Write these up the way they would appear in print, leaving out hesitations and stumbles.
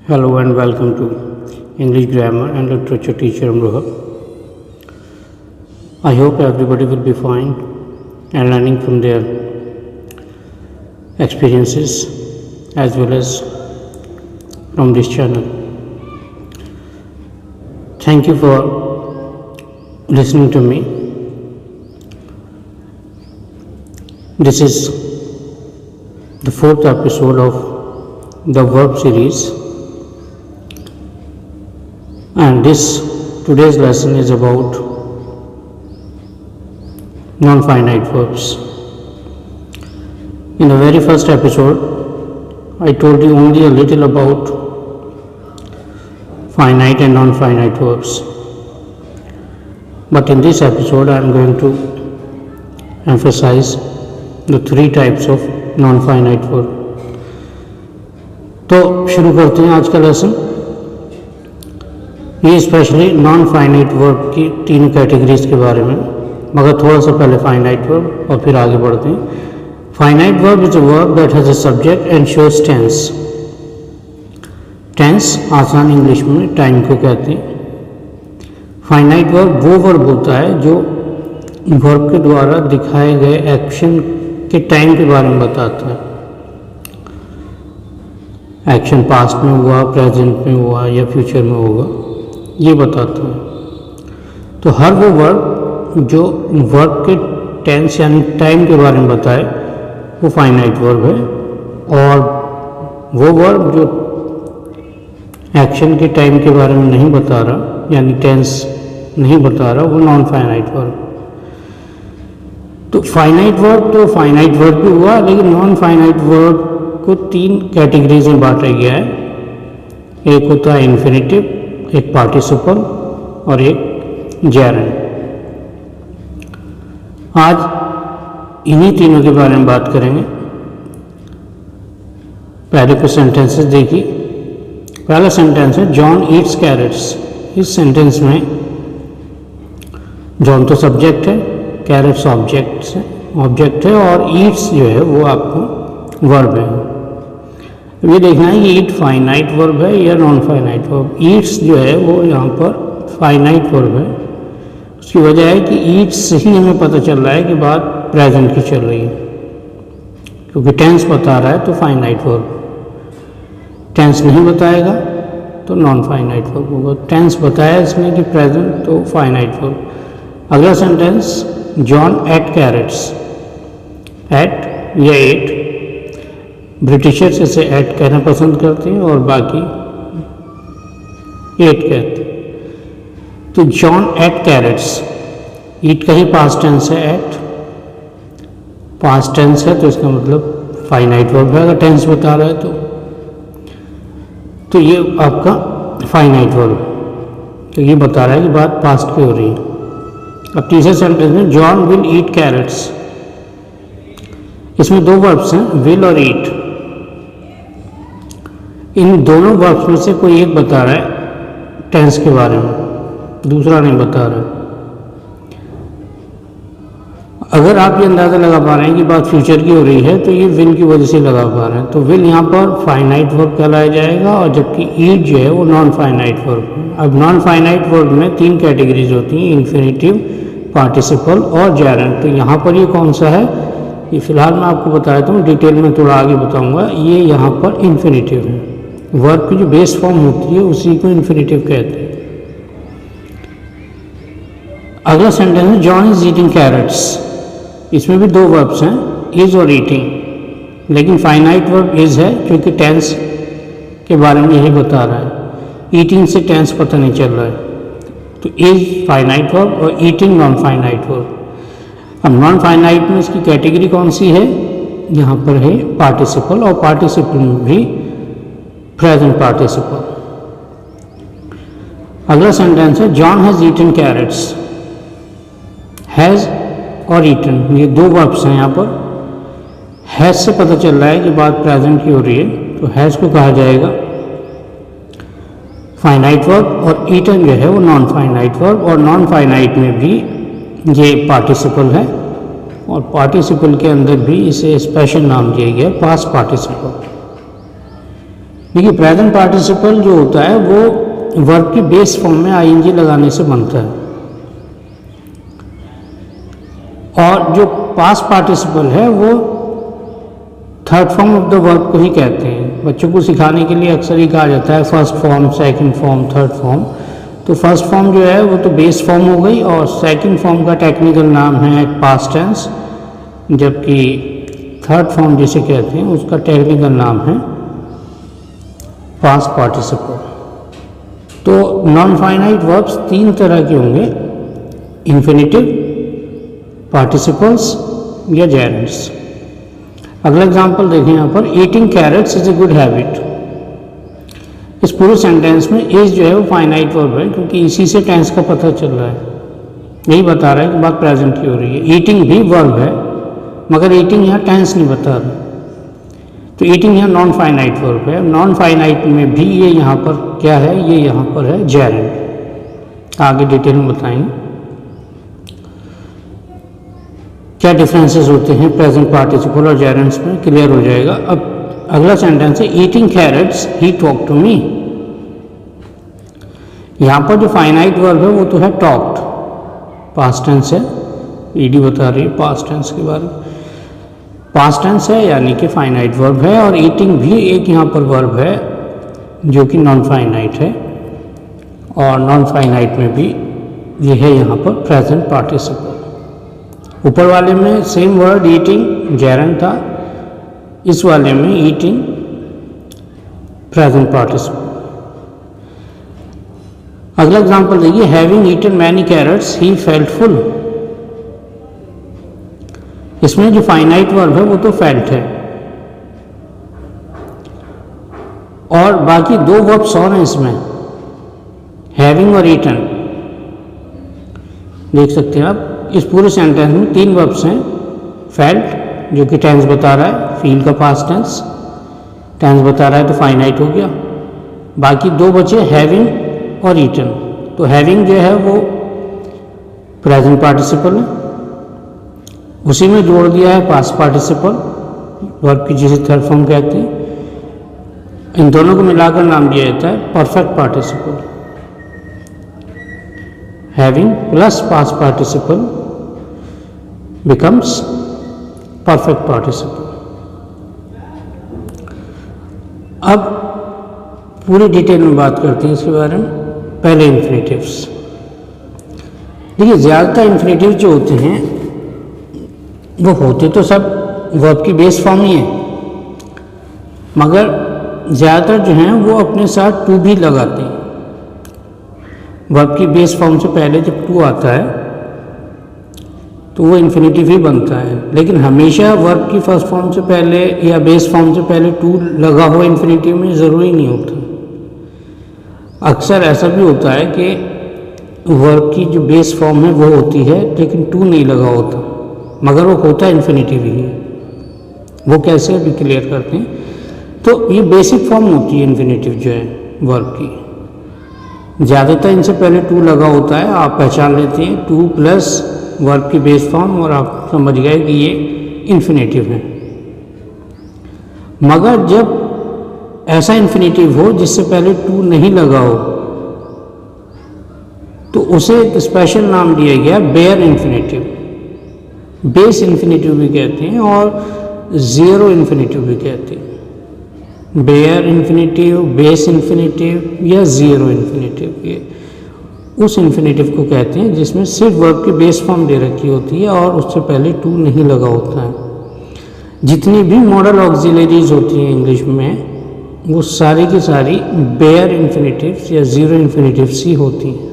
Hello and welcome to English Grammar and Literature teacher Amroha. I hope everybody will be fine and learning from their experiences as well as from this channel. Thank you for listening to me. This is the fourth episode of the verb series. And today's lesson is about non-finite verbs. In the very first episode, I told you only a little about finite and non-finite verbs. But in this episode, I am going to emphasize the three types of non-finite verb. तो शुरू करते हैं आज का lesson. ये specially non finite verb की तीन categories के बारे में, मगर थोड़ा सा पहले फाइनाइट वर्ब और फिर आगे बढ़ते हैं. Finite verb is a verb that has a subject and shows tense. Tense आसान इंग्लिश में टाइम को कहते हैं. फाइनाइट वर्ब वो वर्ब होता है जो वर्ब के द्वारा दिखाए गए एक्शन के टाइम के बारे में बताता है. एक्शन पास्ट में हुआ, प्रेजेंट में हुआ या फ्यूचर में होगा, ये बताता है. तो हर वो वर्ब जो वर्ब के टेंस यानी टाइम के बारे में बताए वो फाइनाइट वर्ब है, और वो वर्ब जो एक्शन के टाइम के बारे में नहीं बता रहा यानी टेंस नहीं बता रहा वो नॉन फाइनाइट वर्ब. तो फाइनाइट वर्ब भी हुआ, लेकिन नॉन फाइनाइट वर्ब को तीन कैटेगरीज में बांटा गया है. एक होता है इन्फिनेटिव, एक पार्टिसिपल और एक जेरेंड. आज इन्हीं तीनों के बारे में बात करेंगे. पहले कुछ सेंटेंसेस देखिए. पहला सेंटेंस है जॉन ईट्स कैरेट्स. इस सेंटेंस में जॉन तो सब्जेक्ट है, कैरेट्स ऑब्जेक्ट है और ईट्स जो है वो आपको वर्ब है. ये देखना है कि ईट फाइनाइट वर्ब है या नॉन फाइनाइट वर्ब. ईट्स जो है वो यहाँ पर फाइनाइट वर्ब है. उसकी वजह है कि ईट्स से ही हमें पता चल रहा है कि बात प्रेजेंट की चल रही है, क्योंकि टेंस बता रहा है तो फाइनाइट वर्ब. टेंस नहीं बताएगा तो नॉन फाइनाइट वर्ब होगा. टेंस बताया इसने कि प्रेजेंट तो फाइनाइट वर्ब. अगला sentence John ate carrots. Ate या एट, ब्रिटिशर्स इसे एट कहना पसंद करते हैं और बाकी एट कहते हैं. तो जॉन एट कैरेट्स, ईट का ही पास्ट टेंस है. एट पास्ट टेंस है तो इसका मतलब फाइनाइट वर्ब है अगर टेंस बता रहा है तो ये आपका फाइनाइट वर्ब, तो ये बता रहा है कि बात पास्ट की हो रही है. अब तीसरे सेंटेंस में जॉन विल ईट कैरेट्स. इसमें दो वर्ब्स हैं, विल और ईट. इन दोनों वर्ब्स में से कोई एक बता रहा है टेंस के बारे में, दूसरा नहीं बता रहा. अगर आप ये अंदाज़ा लगा पा रहे हैं कि बात फ्यूचर की हो रही है तो ये विल की वजह से लगा पा रहे हैं. तो विल यहाँ पर फाइनाइट वर्ब कहलाया जाएगा, और जबकि ईट जो है वो नॉन फाइनाइट वर्ब. अब नॉन फाइनाइट वर्ब में तीन कैटेगरीज होती हैं, इन्फिनेटिव, पार्टिसिपल और जेरेंड. तो यहाँ पर ये कौन सा है ये फिलहाल मैं आपको बता देता हूँ, डिटेल में थोड़ा आगे बताऊँगा. ये यहाँ पर इन्फिनेटिव है. वर्ब की जो बेस फॉर्म होती है उसी को इन्फिनेटिव कहते हैं. अगला सेंटेंस है जॉन इज ईटिंग कैरेट्स. इसमें भी दो वर्ब्स हैं, इज और ईटिंग, लेकिन फाइनाइट वर्ब इज है क्योंकि टेंस के बारे में यही बता रहा है. ईटिंग से टेंस पता नहीं चल रहा है. तो इज फाइनाइट वर्ब और ईटिंग नॉन फाइनाइट वर्ब. अब नॉन फाइनाइट में इसकी कैटेगरी कौन सी है, यहाँ पर है पार्टिसिपल, और पार्टिसिपल में भी प्रेजेंट पार्टिसिपल. अगला सेंटेंस है John has eaten carrots. Has और ईटन ये दो वर्ब्स हैं. यहाँ पर हैज से पता चल रहा है कि बात प्रेजेंट की हो रही है, तो हैज को कहा जाएगा फाइनाइट वर्ब, और ईटन जो है वो नॉन फाइनाइट वर्ब. और नॉन फाइनाइट में भी ये पार्टिसिपल है, और पार्टिसिपल के अंदर भी इसे स्पेशल नाम दिया गया पास्ट पार्टिसिपल. देखिए प्रेजेंट पार्टिसिपल जो होता है वो वर्ब की बेस फॉर्म में आईएनजी लगाने से बनता है, और जो पास्ट पार्टिसिपल है वो third form of the verb को ही कहते हैं। बच्चों को सिखाने के लिए अक्सर ही कहा जाता है first form, second form, third form. तो फर्स्ट फॉर्म जो है वो तो बेस फॉर्म हो गई, और सेकंड फॉर्म का टेक्निकल नाम है पास्ट टेंस, जबकि थर्ड फॉर्म जिसे कहते हैं उसका टेक्निकल नाम है पास्ट पार्टिसिपल। तो नॉन फाइनाइट वर्ब्स तीन तरह के होंगे, इन्फिनिटिव, पार्टिसिपल्स या जेरेंड्स। अगला एग्जांपल देखें यहाँ पर, eating carrots is a good habit. इस पूरे सेंटेंस में इज जो है वो फाइनाइट वर्ब है, क्योंकि इसी से टेंस का पता चल रहा है, यही बता रहा है कि बात प्रेजेंट की हो रही है। ईटिंग भी वर्ब है, मगर ईटिंग यहाँ टेंस नहीं बता रहा, तो ईटिंग यहाँ नॉन फाइनाइट वर्ब है। नॉन फाइनाइट में भी ये यहाँ पर क्या है, ये यहाँ पर है जेरेंड। आगे डिटेल में बताएंगे क्या डिफरेंसेस होते हैं प्रेजेंट पार्टिसिपल और जेरेंड्स में, क्लियर हो जाएगा। अब अगला सेंटेंस है, eating carrots he talk to me. यहाँ पर जो फाइनाइट वर्ब है वो तो है टॉक्ड, पास्ट टेंस है, ईडी बता रही है पास्ट टेंस के बारे में। पास्ट टेंस है यानी कि फाइनाइट वर्ब है, और ईटिंग भी एक यहाँ पर वर्ब है जो कि नॉन फाइनाइट है, और नॉन फाइनाइट में भी ये है यहाँ पर प्रेजेंट पार्टिसिपल। ऊपर वाले में सेम वर्ड ईटिंग जेरेंड था, इस वाले में ईटिंग प्रेजेंट पार्टिसिपल। अगला एग्जांपल देखिए, having eaten many carrots he felt full. इसमें जो फाइनाइट वर्ब है वो तो फेल्ट है, और बाकी दो वर्ब्स और हैं इसमें, हैविंग और ईटन। देख सकते हैं आप इस पूरे सेंटेंस में तीन वर्ब्स हैं, फेल्ट जो कि टेंस बता रहा है, फील का पास्ट टेंस, टेंस बता रहा है तो फाइनाइट हो गया। बाकी दो बचे हैविंग और ईटन। तो हैविंग जो है वो प्रेजेंट पार्टिसिपल है, उसी में जोड़ दिया है पास्ट पार्टिसिपल वर्ब की, जिसे थर्ड फॉर्म कहते हैं। इन दोनों को मिलाकर नाम दिया जाता है perfect participle. Having plus past participle becomes perfect participle. अब पूरी डिटेल में बात करते हैं इसके बारे में। पहले इन्फिनेटिव्स देखिए, ज़्यादातर इन्फिनेटिव जो होते हैं वो होते तो सब वर्ब की बेस फॉर्म ही है, मगर ज़्यादातर जो हैं वो अपने साथ टू भी लगाते हैं। वर्ब की बेस फॉर्म से पहले जब टू आता है तो वो इन्फिनेटिव ही बनता है, लेकिन हमेशा वर्ब की फर्स्ट फॉर्म से पहले या बेस फॉर्म से पहले टू लगा हुआ इन्फिनेटिव में ज़रूरी नहीं होता। अक्सर ऐसा भी होता है कि वर्ब की जो बेस फॉर्म है वो होती है लेकिन टू नहीं लगा होता, मगर वो होता है इन्फिनेटिव ही। वो कैसे भी क्लियर करते हैं। तो ये बेसिक फॉर्म होती है इन्फिनेटिव जो है वर्ब की, ज़्यादातर इनसे पहले टू लगा होता है। आप पहचान लेते हैं टू प्लस वर्ब की बेस फॉर्म और आप समझ गए कि ये इन्फिनेटिव है। मगर जब ऐसा इन्फिनेटिव हो जिससे पहले टू नहीं लगा हो तो उसे एक स्पेशल नाम दिया गया बेयर इन्फिनेटिव। बेस इन्फिनेटिव भी कहते हैं और ज़ीरो इन्फिनेटिव भी कहते हैं। बेयर इन्फिनेटिव, बेस इन्फिनेटिव या ज़ीरो इन्फिनेटिव, ये उस इन्फिनेटिव को कहते हैं जिसमें सिर्फ वर्ब की बेस फॉर्म दे रखी होती है और उससे पहले टू नहीं लगा होता है। जितनी भी मॉडल ऑक्सिलरीज होती हैं इंग्लिश में वो सारी की सारी बेयर इन्फिनेटिव्स या ज़ीरो इन्फिनेटिव्स ही होती हैं।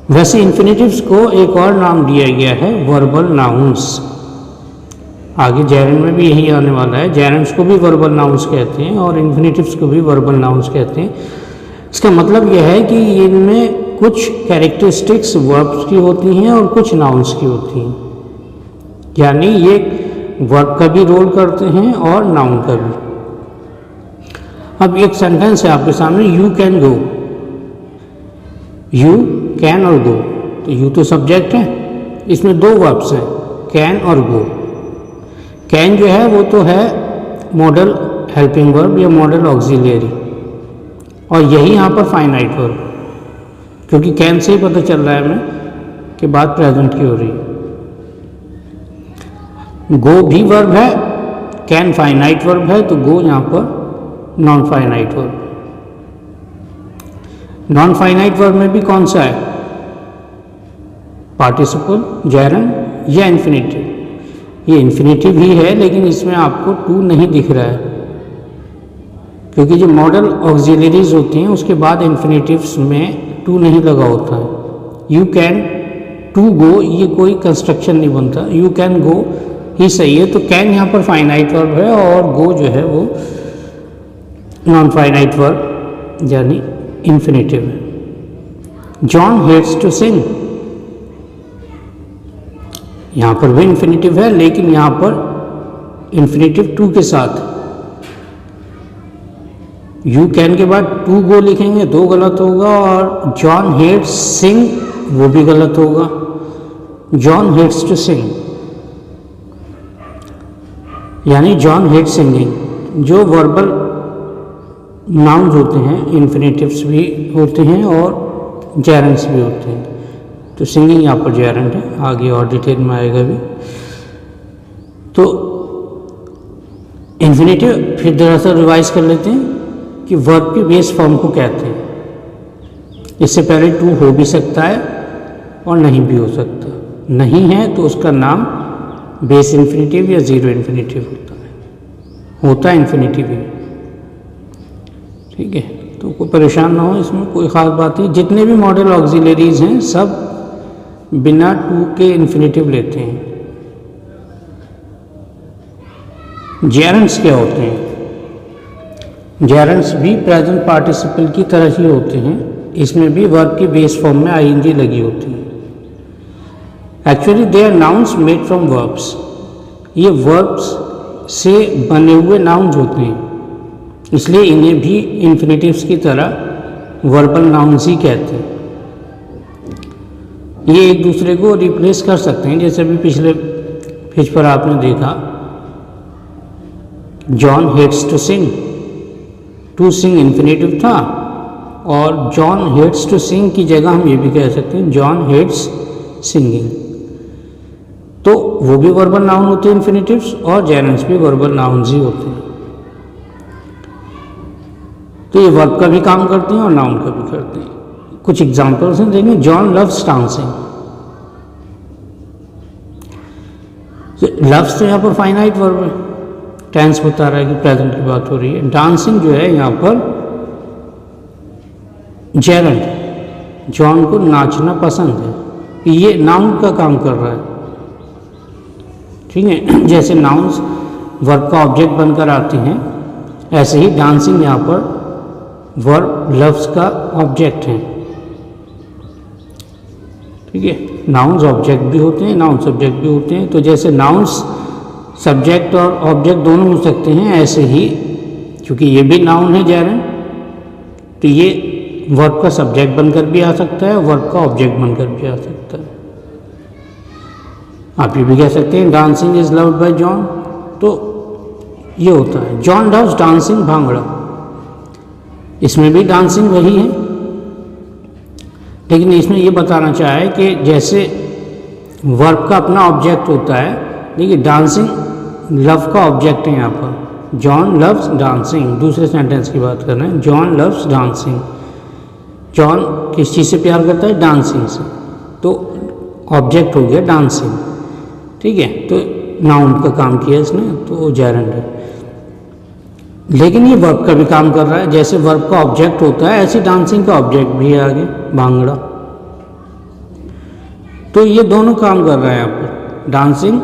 वैसे इन्फिनेटिव्स को एक और नाम दिया गया है वर्बल नाउन्स। आगे जेरेंड में भी यही आने वाला है। जेरेंड्स को भी वर्बल नाउन्स कहते हैं और इन्फिनेटिव्स को भी वर्बल नाउन्स कहते हैं। इसका मतलब यह है कि इनमें कुछ कैरेक्टरिस्टिक्स वर्ब्स की होती हैं और कुछ नाउन्स की होती हैं, यानी ये वर्ब का भी रोल करते हैं और नाउन का भी। अब एक सेंटेंस है आपके सामने, you can go. You can और गो, तो यू तो सब्जेक्ट है, इसमें दो वर्ब्स हैं कैन और गो। कैन जो है वो तो है मॉडल हेल्पिंग वर्ब या मॉडल ऑक्सिलियरी, और यही यहाँ पर फाइनाइट वर्ब, क्योंकि कैन से ही पता चल रहा है हमें कि बात प्रेजेंट की हो रही है। गो भी वर्ब है, कैन फाइनाइट वर्ब है, तो गो यहाँ पर non finite verb. Non finite verb में भी कौन सा है, पार्टिसिपल, जेरंड या इन्फिनेटिव। ये इन्फिनेटिव ही है, लेकिन इसमें आपको टू नहीं दिख रहा है, क्योंकि जो मॉडल ऑक्सिलरीज होती हैं उसके बाद इन्फिनेटिव्स में टू नहीं लगा होता है। यू कैन टू गो, ये कोई कंस्ट्रक्शन नहीं बनता, यू कैन गो ही सही है। तो कैन यहाँ पर फाइनाइट वर्ब है और गो जो है वो नॉन फाइनाइट वर्ब यानी इन्फिनेटिव है। जॉन हेट्स टू सिंग, यहाँ पर भी इन्फिनेटिव है, लेकिन यहाँ पर इन्फिनेटिव टू के साथ। यू कैन के बाद टू गो लिखेंगे तो गलत होगा, और जॉन हेट्स सिंग वो भी गलत होगा। जॉन हेट्स टू सिंग यानी जॉन हेट सिंगिंग। जो वर्बल नाउन्स होते हैं इन्फिनेटिव्स भी होते हैं और जेरेंट्स भी होते हैं, तो सिंगिंग यहाँ पर जेरेंट है, आगे और डिटेल में आएगा भी। तो इन्फिनेटिव फिर दरअसल रिवाइज कर लेते हैं कि वर्ब की बेस फॉर्म को कहते हैं। इससे पहले टू हो भी सकता है और नहीं भी हो सकता। नहीं है तो उसका नाम बेस इन्फिनेटिव या जीरो इन्फिनेटिव होता है इन्फिनेटिव ही, ठीक है। तो कोई परेशान ना हो, इसमें कोई ख़ास बात नहीं। जितने भी मॉडल ऑक्सिलरीज हैं सब बिना टू के इन्फिनेटिव लेते हैं। जेरेंट्स क्या होते हैं, जेरेंट्स भी प्रेजेंट पार्टिसिपल की तरह ही होते हैं, इसमें भी वर्ब की बेस फॉर्म में आईएनजी लगी होती है। Actually they are nouns made from verbs, ये वर्ब्स से बने हुए नाउन्स होते हैं, इसलिए इन्हें भी इन्फिनेटिव्स की तरह वर्बल नाउन्स ही कहते हैं। ये एक दूसरे को रिप्लेस कर सकते हैं, जैसे अभी पिछले पेज पर आपने देखा John hates to sing, to sing infinitive था, और जॉन हेट्स टू सिंग की जगह हम ये भी कह सकते हैं जॉन हेट्स सिंगिंग। तो वो भी वर्बल नाउन होते हैं इन्फिनेटिव्स, और जेरेंट्स भी वर्बल नाउन्स ही होते हैं। तो ये वर्ब का भी काम करते हैं और नाउन का भी करते हैं। कुछ एग्जाम्पल्स हैं, देखेंगे। जॉन लव्स डांसिंग, लव्स तो यहाँ पर फाइनाइट वर्ब है, टेंस बता रहा है कि प्रेजेंट की बात हो रही है। डांसिंग जो है यहाँ पर जेरेंट, जॉन को नाचना पसंद है, ये नाउन का काम कर रहा है, ठीक है। जैसे नाउन्स वर्ब का ऑब्जेक्ट बनकर आते हैं, ऐसे ही डांसिंग यहाँ पर वर्ब लव्स का ऑब्जेक्ट है, ठीक है। नाउन्स ऑब्जेक्ट भी होते हैं, नाउन सब्जेक्ट भी होते हैं। तो जैसे नाउन्स सब्जेक्ट और ऑब्जेक्ट दोनों हो सकते हैं, ऐसे ही क्योंकि ये भी नाउन है जेरेंट, तो ये वर्ब का सब्जेक्ट बनकर भी आ सकता है, वर्ब का ऑब्जेक्ट बनकर भी आ सकता है। आप ये भी कह सकते हैं dancing is loved by John, तो ये होता है। जॉन लव्स डांसिंग भांगड़ा, इसमें भी डांसिंग वही है, लेकिन इसमें ये बताना चाहा है कि जैसे वर्ब का अपना ऑब्जेक्ट होता है, देखिए डांसिंग लव का ऑब्जेक्ट है यहाँ पर। जॉन लव्स डांसिंग, दूसरे सेंटेंस की बात कर रहे हैं, जॉन लव्स डांसिंग। जॉन किस चीज़ से प्यार करता है, डांसिंग से, तो ऑब्जेक्ट हो गया डांसिंग, ठीक है। तो नाउन का काम किया इसने, तो जेरेंट है। लेकिन ये वर्ब का भी काम कर रहा है, जैसे वर्ब का ऑब्जेक्ट होता है ऐसे डांसिंग का ऑब्जेक्ट भी है आगे, भांगड़ा। तो ये दोनों काम कर रहा है यहाँ पर। डांसिंग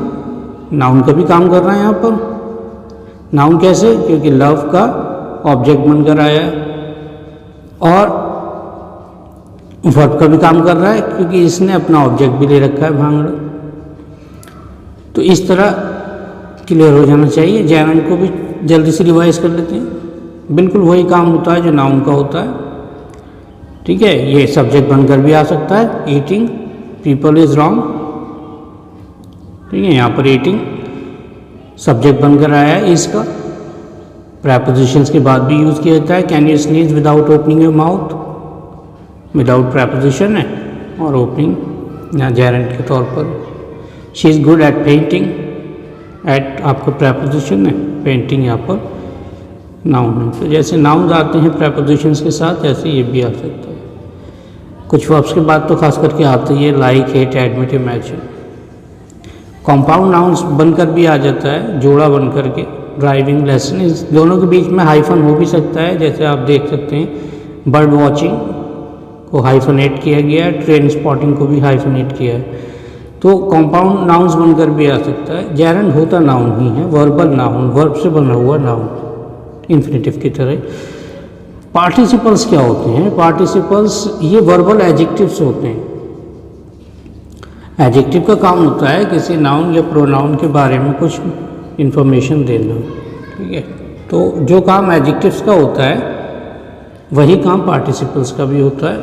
नाउन का भी काम कर रहा है यहाँ पर। नाउन कैसे, क्योंकि लव का ऑब्जेक्ट बनकर आया है, और वर्ब का भी काम कर रहा है क्योंकि इसने अपना ऑब्जेक्ट भी ले रखा है, भांगड़ा। तो इस तरह क्लियर हो जाना चाहिए। जेरेंट को भी जल्दी से रिवाइज कर लेते हैं। बिल्कुल वही काम होता है जो नाउन का होता है, ठीक है। ये सब्जेक्ट बनकर भी आ सकता है, ईटिंग पीपल इज रॉन्ग, ठीक है। यहाँ पर ईटिंग सब्जेक्ट बनकर आया है इसका, प्रेपोजिशंस के बाद भी यूज़ किया जाता है। Can you sneeze without opening your mouth, without preposition है और ओपनिंग या जेरेंट के तौर पर। She is good at painting, at आपका प्रेपोजिशन है, पेंटिंग यहाँ पर नाउन है। तो जैसे नाउन आते हैं प्रेपोजिशंस के साथ, ऐसे ये भी आ सकता है। कुछ वर्ब्स के बाद तो खास करके आते ही है, like, hate, admit, imagine. Compound nouns बनकर भी आ जाता है, जोड़ा बनकर के। ड्राइविंग लेसन, इस दोनों के बीच में हाइफन हो भी सकता है, जैसे आप देख सकते हैं बर्ड वॉचिंग को हाइफनेट किया गया है, ट्रेन स्पॉटिंग को भी हाइफनेट किया है। तो कॉम्पाउंड नाउन्स बनकर भी आ सकता है। जेरेंड होता नाउन ही है, वर्बल नाउन, वर्ब से बना हुआ नाउन, इन्फिनेटिव की तरह। पार्टिसिपल्स क्या होते हैं? पार्टिसिपल्स ये वर्बल एडजेक्टिव्स होते हैं। एडजेक्टिव का काम होता है किसी नाउन या प्रोनाउन के बारे में कुछ इन्फॉर्मेशन देना, ठीक है। तो जो काम एडजेक्टिव्स का होता है वही काम पार्टिसिपल्स का भी होता है,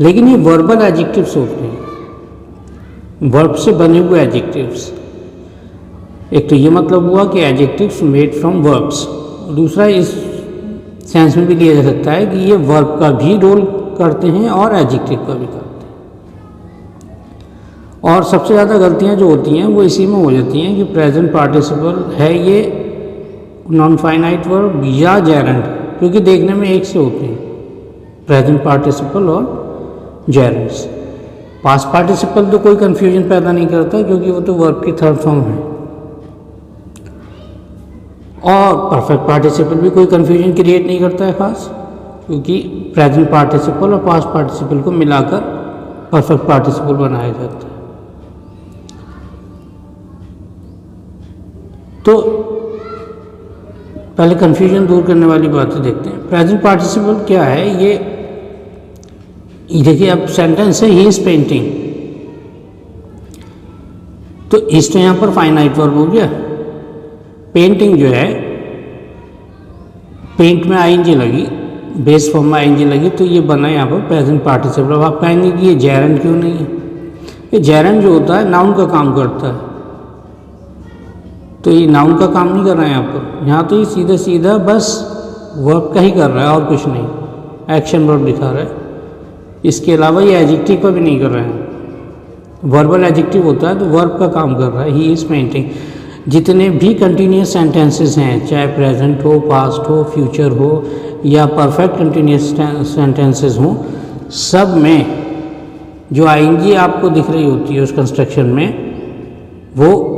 लेकिन ये वर्बल एडजेक्टिव्स होते हैं, वर्ब से बने हुए एडजेक्टिव्स। एक तो ये मतलब हुआ कि एडजेक्टिव्स मेड फ्रॉम वर्ब्स, दूसरा इस सेंस में भी लिया जा सकता है कि ये वर्ब का भी रोल करते हैं और एडजेक्टिव का भी करते हैं। और सबसे ज़्यादा गलतियाँ जो होती हैं वो इसी में हो जाती हैं कि प्रेजेंट पार्टिसिपल है ये नॉन फाइनाइट वर्ब या जेरेंड, क्योंकि देखने में एक से होते हैं प्रेजेंट पार्टिसिपल और जेरेंड्स। पास्ट पार्टिसिपल तो कोई कन्फ्यूजन पैदा नहीं करता, क्योंकि वो तो वर्ब की थर्ड फॉर्म है। और परफेक्ट पार्टिसिपल भी कोई कन्फ्यूजन क्रिएट नहीं करता है खास, क्योंकि प्रेजेंट पार्टिसिपल और पास्ट पार्टिसिपल को मिलाकर परफेक्ट पार्टिसिपल बनाया जाता है। तो पहले कन्फ्यूजन दूर करने वाली बातें देखते हैं। प्रेजेंट पार्टिसिपल क्या है? ये देखिए, अब सेंटेंस है ही इज पेंटिंग, तो इस तो यहाँ पर फाइनाइट वर्ब हो गया। पेंटिंग जो है, पेंट में आईएनजी लगी, बेस फॉर्म में आईएनजी लगी, तो ये बना यहाँ पर प्रेजेंट पार्टिसिपल। अब आप कहेंगे कि ये जेरेंड क्यों नहीं है? ये जेरेंड जो होता है नाउन का काम करता है, तो ये नाउन का काम नहीं कर रहा है यहाँ पर। यहाँ तो ये सीधा सीधा बस वर्ब का ही कर रहा है और कुछ नहीं, एक्शन वर्ब दिखा रहा है। इसके अलावा ये एडजेक्टिव का भी नहीं कर रहा है। वर्बल एडजेक्टिव होता है तो वर्ब का काम कर रहा है, ही इज पेंटिंग। जितने भी कंटिन्यूस सेंटेंसेस हैं, चाहे प्रेजेंट हो, पास्ट हो, फ्यूचर हो या परफेक्ट कंटिन्यूस सेंटेंसेस हों, सब में जो आईएनजी आपको दिख रही होती है उस कंस्ट्रक्शन में, वो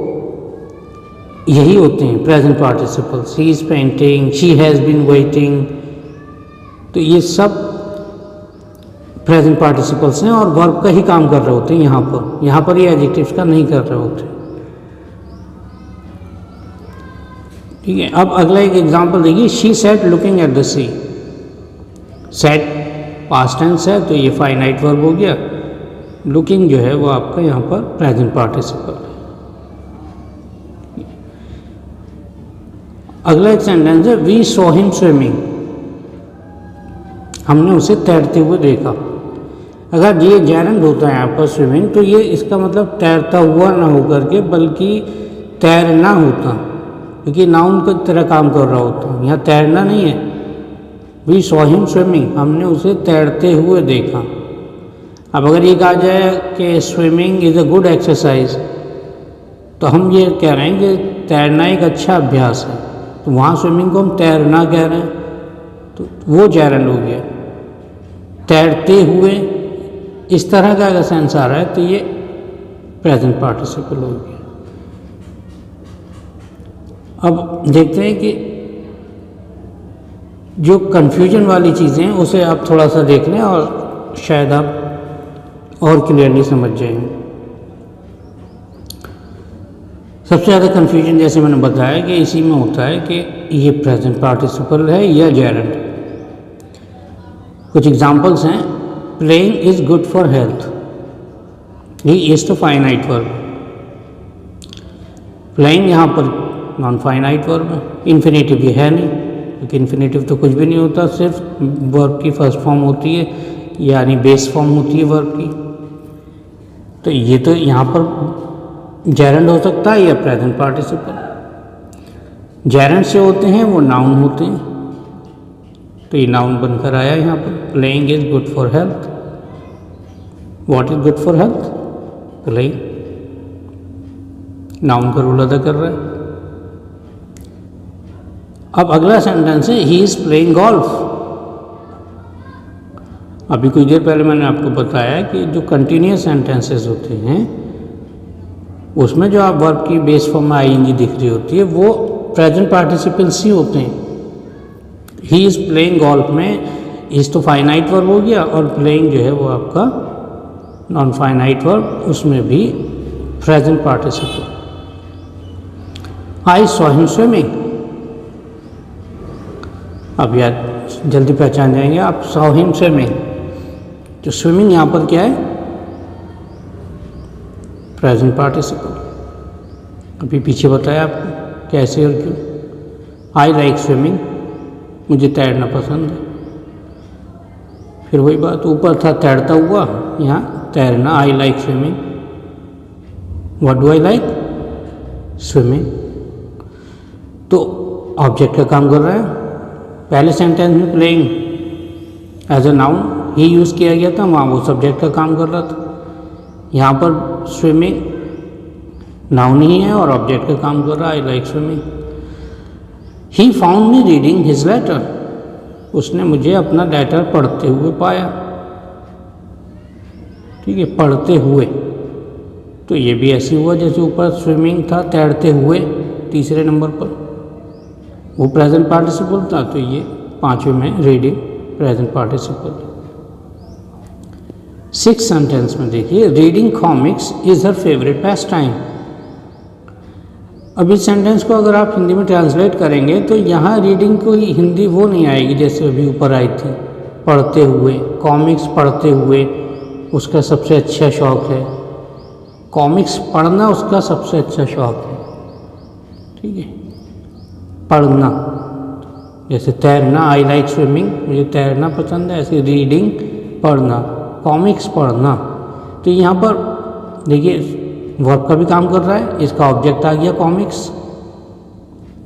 यही होते हैं present participles. He is painting, she has been waiting, तो ये सब प्रेजेंट पार्टिसिपल्स हैं और वर्ब का ही काम कर रहे होते हैं। यहाँ पर ये एडजेक्टिव्स का नहीं कर रहे होते, ठीक है। अब अगला एक एग्जांपल देखिए, she sat looking at the sea. Sat past tense है तो ये फाइनाइट वर्ब हो गया। लुकिंग जो है वो आपका यहाँ पर प्रेजेंट पार्टिसिपल है। अगला एक सेंटेंस है, वी सॉ हिम स्विमिंग, हमने उसे तैरते हुए देखा। अगर ये जेरेंड होता है यहाँ पर स्विमिंग, तो ये इसका मतलब तैरता हुआ ना होकर के बल्कि तैरना होता, क्योंकि नाउन की तरह काम कर रहा होता। यहाँ तैरना नहीं है, वी सॉ हिम स्विमिंग, हमने उसे तैरते हुए देखा। अब अगर ये कहा जाए कि swimming is a good exercise, तो हम ये कह रहे हैं कि तैरना एक अच्छा अभ्यास है, तो वहाँ स्विमिंग को हम तैरना कह रहे हैं, तो वो जेरेंड हो गया। तैरते हुए इस तरह का अगर सेंस आ रहा है तो ये प्रेजेंट पार्टिसिपल हो गया। अब देखते हैं कि जो कन्फ्यूजन वाली चीज़ें हैं उसे आप थोड़ा सा देख लें और शायद आप और क्लियरली समझ जाएंगे। सबसे ज़्यादा कन्फ्यूजन जैसे मैंने बताया कि इसी में होता है कि ये प्रेजेंट पार्टिसिपल है या जेरेंड। कुछ एग्जांपल्स हैं, playing is good for health, he is तो फाइनाइट वर्ब। प्लेइंग यहाँ पर नॉन फाइनाइट वर्ब है। इन्फिनेटिव ये है नहीं, क्योंकि इन्फिनेटिव तो कुछ भी नहीं होता, सिर्फ वर्ब की फर्स्ट फॉर्म होती है, यानी बेस फॉर्म होती है वर्ब की। तो ये तो यहाँ पर जेरेंड हो सकता है या प्रेजेंट पार्टिसिपल। जेरेंट से होते हैं वो नाउन होते हैं, तो ये नाउन बनकर आया यहाँ पर। Playing is good for health. What is good for health? Playing. Noun का रोल अदा कर रहा है। अब अगला सेंटेंस है ही इज प्लेइंग गोल्फ। अभी कुछ देर पहले मैंने आपको बताया कि जो कंटिन्यूअस सेंटेंसेस होते हैं उसमें जो आप वर्ब की बेस फॉर्म में आईएनजी दिख रही होती है वो प्रेजेंट पार्टिसिपल्स ही होते हैं। ही इज प्लेइंग गोल्फ में इज तो फाइनाइट वर्ब हो गया और प्लेइंग जो है वो आपका नॉन फाइनाइट वर्ब, उसमें भी present participle. I saw him swimming. अब यार जल्दी पहचान जाएंगे आप, सॉ हिम स्विमिंग। तो स्विमिंग यहाँ पर क्या है? Present participle. अभी पीछे बताया आपको कैसे और क्यों। आई लाइक स्विमिंग, मुझे तैरना पसंद है। फिर वही बात, ऊपर था तैरता हुआ, यहाँ तैरना। I like swimming. What do I like? Swimming. तो ऑब्जेक्ट का काम कर रहा है। पहले सेंटेंस में प्लेइंग एज अ नाउन ही यूज़ किया गया था, वहाँ वो सब्जेक्ट का काम कर रहा था। यहाँ पर स्विमिंग नाउन ही है और ऑब्जेक्ट का काम कर रहा है। I like swimming. He found me reading his letter. उसने मुझे अपना लेटर पढ़ते हुए पाया। ठीक है, पढ़ते हुए। तो ये भी ऐसे हुआ जैसे ऊपर स्विमिंग था, तैरते हुए तीसरे नंबर पर, वो प्रेजेंट पार्टिसिपल था, तो ये पांचवें में reading present participle. Six sentence में देखिए, reading comics is her favourite pass time. अब इस सेंटेंस को अगर आप हिंदी में ट्रांसलेट करेंगे तो यहाँ रीडिंग को हिंदी वो नहीं आएगी जैसे अभी ऊपर आई थी, पढ़ते हुए। कॉमिक्स पढ़ते हुए उसका सबसे अच्छा शौक़ है। कॉमिक्स पढ़ना उसका सबसे अच्छा शौक़ है। ठीक है, पढ़ना। जैसे तैरना, आई लाइक स्विमिंग, मुझे तैरना पसंद है। ऐसे रीडिंग पढ़ना, कॉमिक्स पढ़ना। तो यहाँ पर देखिए वर्ब का भी काम कर रहा है। इसका ऑब्जेक्ट आ गया कॉमिक्स।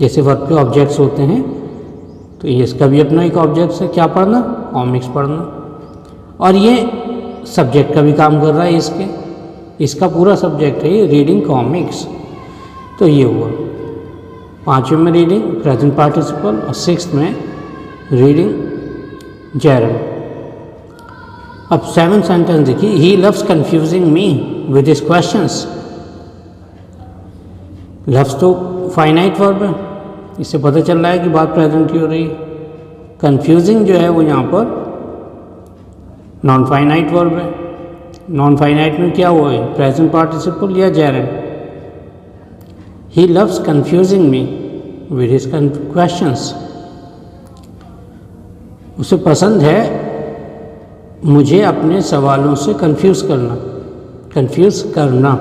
जैसे वर्ब के ऑब्जेक्ट्स होते हैं तो ये इसका भी अपना एक ऑब्जेक्ट है, क्या पढ़ना? कॉमिक्स पढ़ना। और ये सब्जेक्ट का भी काम कर रहा है। इसका पूरा सब्जेक्ट है ये रीडिंग कॉमिक्स। तो ये हुआ पांचवें में रीडिंग प्रेजेंट पार्टिसिपल और सिक्स्थ में रीडिंग जेरेंट। अब सेवन सेंटेंस देखिए, he loves confusing me with his questions. Loves तो फाइनाइट वर्ब है, इससे पता चल रहा है कि बात प्रेजेंट की हो रही है। कंफ्यूजिंग जो है वो यहाँ पर नॉन फाइनाइट वर्ब है। नॉन फाइनाइट में क्या हुआ है? प्रेजेंट पार्टिसिपल या Geraint. He loves confusing me with his questions. उसे पसंद है मुझे अपने सवालों से कंफ्यूज करना।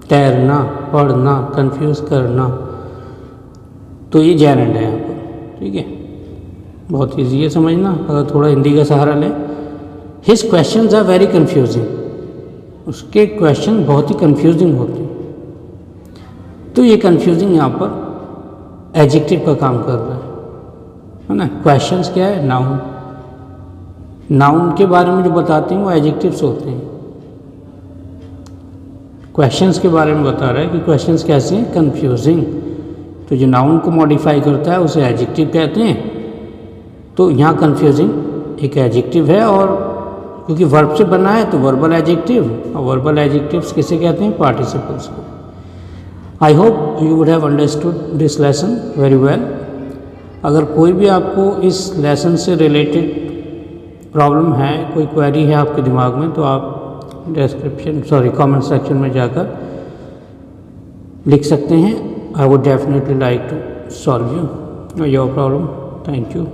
तैरना, पढ़ना, कंफ्यूज करना। तो ये जेरेंट है यहाँ पर। ठीक है, बहुत ईजी है समझना अगर थोड़ा हिंदी का सहारा लें। His questions are very confusing. उसके क्वेश्चन बहुत ही कंफ्यूजिंग होते हैं। तो ये कंफ्यूजिंग यहाँ पर एडजेक्टिव का काम कर रहा है ना। क्वेश्चंस क्या है? नाउन। नाउन के बारे में जो बताते हैं वो एडजेक्टिव्स होते हैं। क्वेश्चंस के बारे में बता रहा है कि क्वेश्चंस कैसे हैं? कंफ्यूजिंग। तो जो नाउन को मॉडिफाई करता है उसे एडजेक्टिव कहते हैं। तो यहाँ कंफ्यूजिंग एक एडजेक्टिव है, और क्योंकि वर्ब से बना है तो वर्बल एडजेक्टिव, और वर्बल एडजेक्टिव्स किसे कहते हैं? पार्टिसिपल्स को। I hope you would have understood this lesson very well. अगर कोई भी आपको इस लेसन से रिलेटेड प्रॉब्लम है, कोई क्वेरी है आपके दिमाग में, तो आप कमेंट सेक्शन में जाकर लिख सकते हैं। I would definitely like to solve your problem. Thank you.